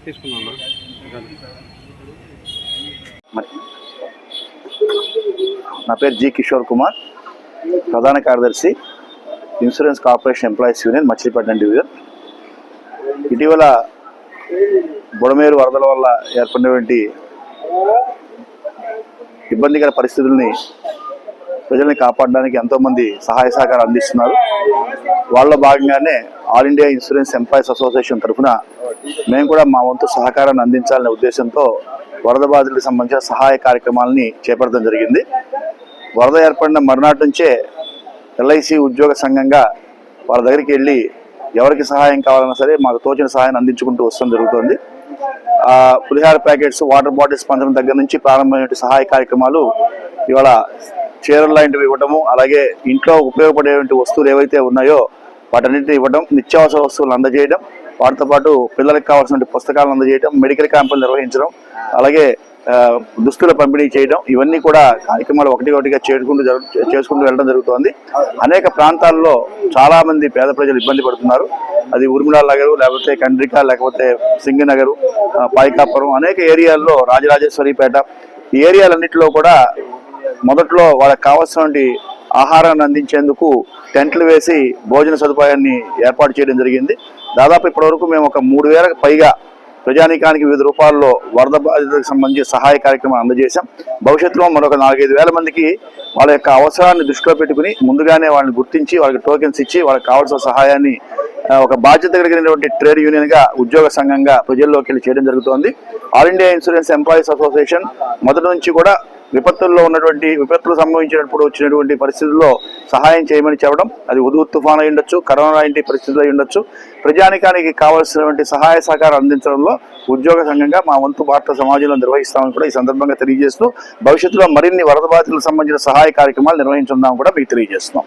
తీసుకున్నా నా పేరు జి కిషోర్ కుమార్, ప్రధాన కార్యదర్శి insurance corporation employees union Machilipatnam division. ఇటీవల బుడమేరు వరదల వల్ల ఏర్పడినటువంటి ఇబ్బందికర పరిస్థితుల్ని ప్రజల్ని కాపాడడానికి ఎంతోమంది సహాయ సహకారం అందిస్తున్నారు. వాళ్ళలో భాగంగానే all India insurance employees association తరఫున మేము కూడా మా వంతు సహకారాన్ని అందించాలనే ఉద్దేశంతో వరద బాధితులకు సంబంధించిన సహాయ కార్యక్రమాలని చేపట్టడం జరిగింది. వరద ఏర్పడిన మరునాటి నుంచే ఎల్ఐసి ఉద్యోగ సంఘంగా వాళ్ళ దగ్గరికి వెళ్ళి ఎవరికి సహాయం కావాలన్నా సరే మాకు తోచిన సహాయాన్ని అందించుకుంటూ వస్తడం జరుగుతుంది. పులిహార ప్యాకెట్స్, వాటర్ బాటిల్స్ పంచడం దగ్గర నుంచి ప్రారంభమైన సహాయ కార్యక్రమాలు ఇవాళ చీరలు లాంటివి ఇవ్వడము, అలాగే ఇంట్లో ఉపయోగపడేటువంటి వస్తువులు ఏవైతే ఉన్నాయో వాటన్నిటిని ఇవ్వడం, నిత్యావసర వస్తువులు అందజేయడం, వాటితో పాటు పిల్లలకు కావాల్సిన పుస్తకాలను అందజేయడం, మెడికల్ క్యాంపులు నిర్వహించడం, అలాగే దుస్తుల పంపిణీ చేయడం, ఇవన్నీ కూడా కార్యక్రమాలు ఒకటిగా చేసుకుంటూ వెళ్ళడం జరుగుతోంది. అనేక ప్రాంతాల్లో చాలా మంది పేద ప్రజలు ఇబ్బంది పడుతున్నారు. అది ఉర్మిళాల నగరు, లేకపోతే కండ్రిక, లేకపోతే సింగనగరు, పాయికాపురం, అనేక ఏరియాల్లో, రాజరాజేశ్వరిపేట, ఈ ఏరియాలన్నింటిలో కూడా మొదట్లో వాళ్ళకి కావాల్సినటువంటి ఆహారాన్ని అందించేందుకు టెంట్లు వేసి భోజన సదుపాయాన్ని ఏర్పాటు చేయడం జరిగింది. దాదాపు ఇప్పటి వరకు మేము ఒక 3000కు పైగా ప్రజానీకానికి వివిధ రూపాల్లో వరద బాధితులకు సంబంధించి సహాయ కార్యక్రమం అందజేశాం. భవిష్యత్తులో మరొక 4-5 వేల మందికి వాళ్ళ యొక్క అవసరాన్ని దృష్టిలో పెట్టుకుని ముందుగానే వాళ్ళని గుర్తించి వాళ్ళకి టోకెన్స్ ఇచ్చి వాళ్ళకి కావాల్సిన సహాయాన్ని ఒక బాధ్యత కలిగినటువంటి ట్రేడ్ యూనియన్గా, ఉద్యోగ సంఘంగా ప్రజల్లోకి వెళ్ళి చేయడం జరుగుతోంది. All India insurance employees association మొదటి నుంచి కూడా విపత్తులు సంభవించినప్పుడు వచ్చినటువంటి పరిస్థితుల్లో సహాయం చేయమని చెప్పడం, అది హుదూద్ తుఫాన్ అయి ఉండొచ్చు, కరోనా లాంటి పరిస్థితులు అయి ఉండొచ్చు, ప్రజానికానికి కావాల్సినటువంటి సహాయ సహకారం అందించడంలో ఉద్యోగ సంఘంగా మా వంతు భారత సమాజంలో నిర్వహిస్తామని కూడా ఈ సందర్భంగా తెలియజేస్తూ, భవిష్యత్తులో మరిన్ని వరద బాధితులకు సంబంధించిన సహాయ కార్యక్రమాలు నిర్వహించుందామని కూడా మీకు తెలియజేస్తున్నాం.